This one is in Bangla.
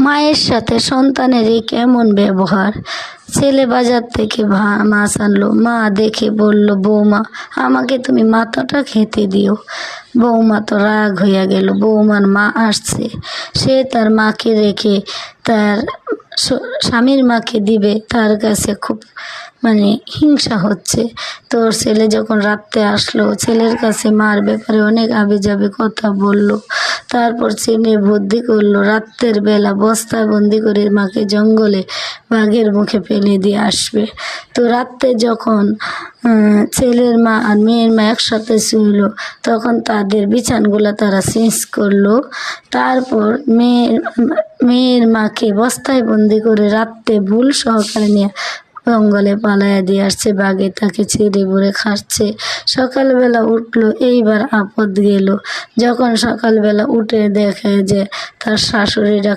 মায়ের সাথে সন্তানেরই কেমন ব্যবহার। ছেলে বাজার থেকে মাছ আনলো, মা দেখে বলল, বৌমা আমাকে তুমি মাথাটা খেতে দিও। বৌমা তো রাগ হইয়া গেল, বৌমার মা আসছে, সে তার মাকে রেখে তার স্বামীর মাকে দিবে, তার কাছে খুব হিংসা হচ্ছে। তোর ছেলে যখন রাত্রে আসলো, ছেলের কাছে মার ব্যাপারে অনেক আবেজাবে কথা বলল। তারপর ছেলে বুদ্ধি করলো, রাত্রের বেলা বস্তাবন্দি করে মাকে জঙ্গলে বাঘের মুখে ফেলে দিয়ে আসবে। তো রাত্রে যখন ছেলের মা আর মেয়ের মা একসাথে শুইল, তখন তাদের বিছানগুলো তারা চেঞ্জ করলো। তারপর মেয়ের মাকে বস্তায় বন্দি করে রাত্রে ভুল সহকারে নিয়ে জঙ্গলে পালাইয়া দিয়ে আসছে, বাঘে তাকে ছিঁড়ে বুড়ে খাচ্ছে। সকালবেলা উঠলো, এইবার আপদ গেল। যখন সকালবেলা উঠে দেখে যে তার শাশুড়িরা